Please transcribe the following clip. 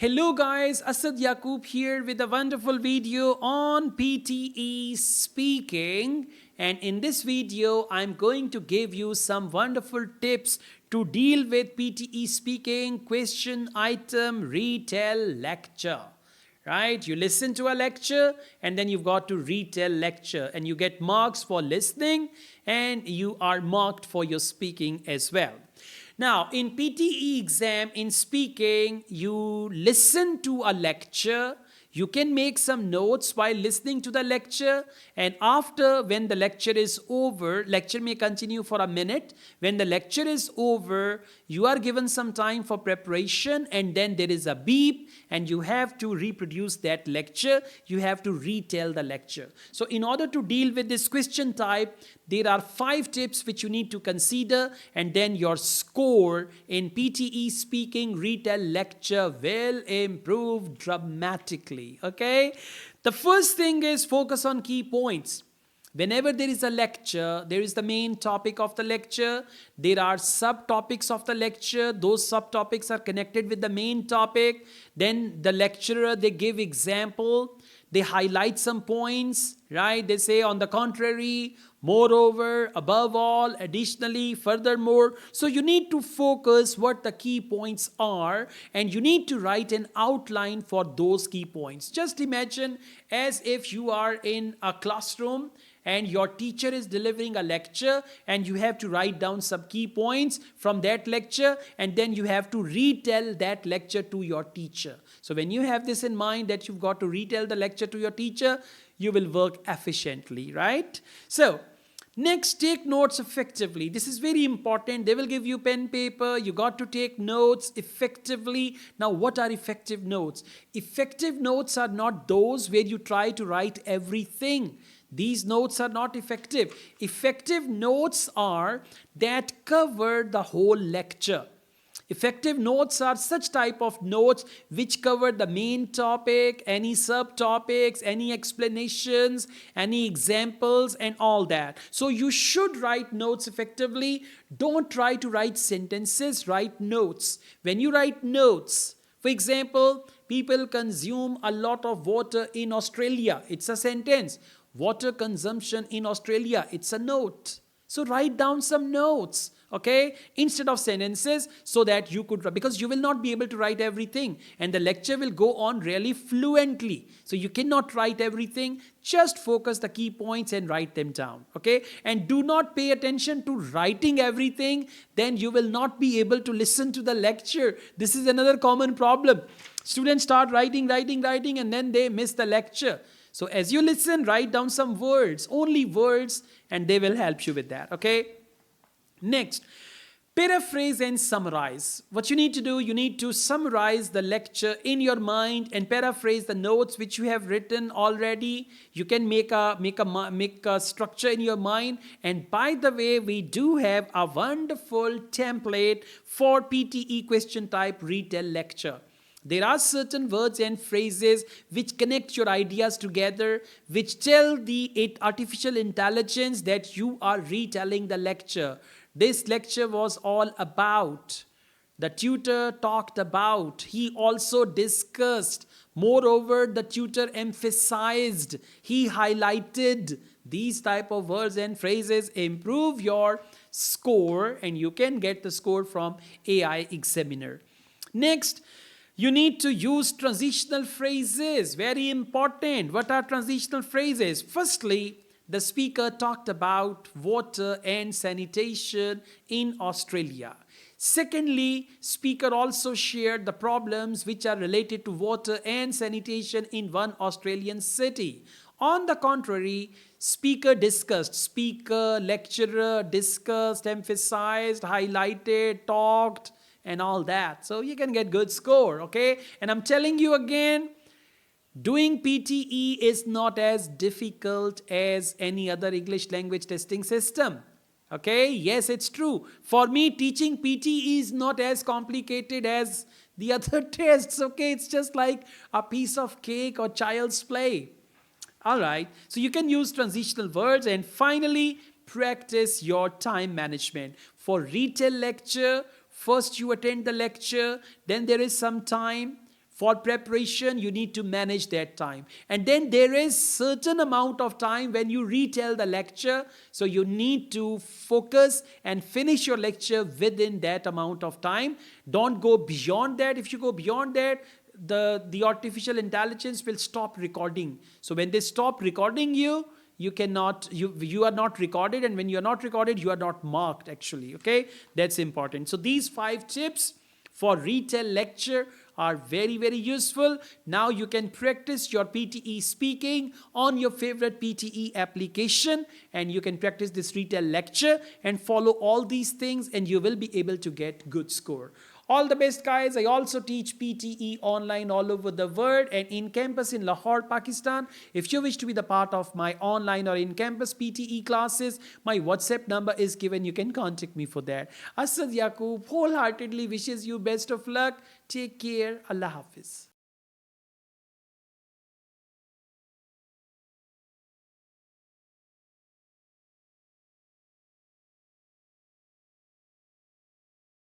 Hello guys, Asad Yaqub here with a wonderful video on PTE speaking, and in this video I'm going to give you some wonderful tips to deal with PTE speaking question item retell lecture. Right? You listen to a lecture and then you've got to retell lecture, and you get marks for listening and you are marked for your speaking as well. Now, in PTE exam, in speaking, you listen to a lecture. You can make some notes while listening to the lecture, and after, when the lecture is over, lecture may continue for a minute. When the lecture is over, you are given some time for preparation, and then there is a beep and you have to reproduce that lecture. You have to retell the lecture. So in order to deal with this question type, there are 5 tips which you need to consider, and then your score in PTE speaking retell lecture will improve dramatically. Okay? The first thing is focus on key points. Whenever there is a lecture, there is the main topic of the lecture. There are subtopics of the lecture. Those subtopics are connected with the main topic. Then the lecturer, they give example. They highlight some points, right? They say on the contrary, moreover, above all, additionally, furthermore. So you need to focus what the key points are, and you need to write an outline for those key points. Just imagine as if you are in a classroom and your teacher is delivering a lecture, and you have to write down some key points from that lecture, and then you have to retell that lecture to your teacher. So when you have this in mind that you've got to retell the lecture to your teacher, you will work efficiently, right? So next, take notes effectively. This is very important. They will give you pen, paper. You got to take notes effectively. Now, what are effective notes? Effective notes are not those where you try to write everything. These notes are not effective. Effective notes are that cover the whole lecture. Effective notes are such type of notes which cover the main topic, any subtopics, any explanations, any examples, and all that. So you should write notes effectively. Don't try to write sentences, write notes. When you write notes, for example, people consume a lot of water in Australia. It's a sentence. Water consumption in Australia. It's a note. So write down some notes, okay, instead of sentences, so that you could, because you will not be able to write everything, and the lecture will go on really fluently. So you cannot write everything. Just focus the key points and write them down, okay? And do not pay attention to writing everything. Then you will not be able to listen to the lecture. This is another common problem. Students start writing, and then they miss the lecture. So as you listen, write down some words, only words, and they will help you with that, okay? Next, paraphrase and summarize. What you need to do, you need to summarize the lecture in your mind and paraphrase the notes which you have written already. You can make a structure in your mind. And by the way, we do have a wonderful template for PTE question type retell lecture. There are certain words and phrases which connect your ideas together, which tell the artificial intelligence that you are retelling the lecture. This lecture was all about. The tutor talked about. He also discussed. Moreover, the tutor emphasized. He highlighted. These type of words and phrases improve your score, and you can get the score from AI Examiner. Next, you need to use transitional phrases. Very important. What are transitional phrases? Firstly, the speaker talked about water and sanitation in Australia. Secondly, speaker also shared the problems which are related to water and sanitation in one Australian city. On the contrary, speaker discussed, speaker, lecturer discussed, emphasized, highlighted, talked, and all that. So you can get good score, okay? And I'm telling you again, doing PTE is not as difficult as any other English language testing system. Okay? Yes, it's true. For me, teaching PTE is not as complicated as the other tests. Okay? It's just like a piece of cake or child's play. Alright, so you can use transitional words. And finally, practice your time management. For retell lecture, first you attend the lecture, then there is some time. For preparation, you need to manage that time. And then there is certain amount of time when you retell the lecture. So you need to focus and finish your lecture within that amount of time. Don't go beyond that. If you go beyond that, the artificial intelligence will stop recording. So when they stop recording you, you are not recorded, and when you are not recorded, you are not marked actually. Okay, that's important. So these 5 tips for retell lecture are very, very useful. Now you can practice your PTE speaking on your favorite PTE application, and you can practice this retell lecture and follow all these things, and you will be able to get good score. All the best, guys. I also teach PTE online all over the world and in campus in Lahore, Pakistan. If you wish to be the part of my online or in campus PTE classes, my WhatsApp number is given. You can contact me for that. Asad Yaqub wholeheartedly wishes you best of luck. Take care. Allah Hafiz.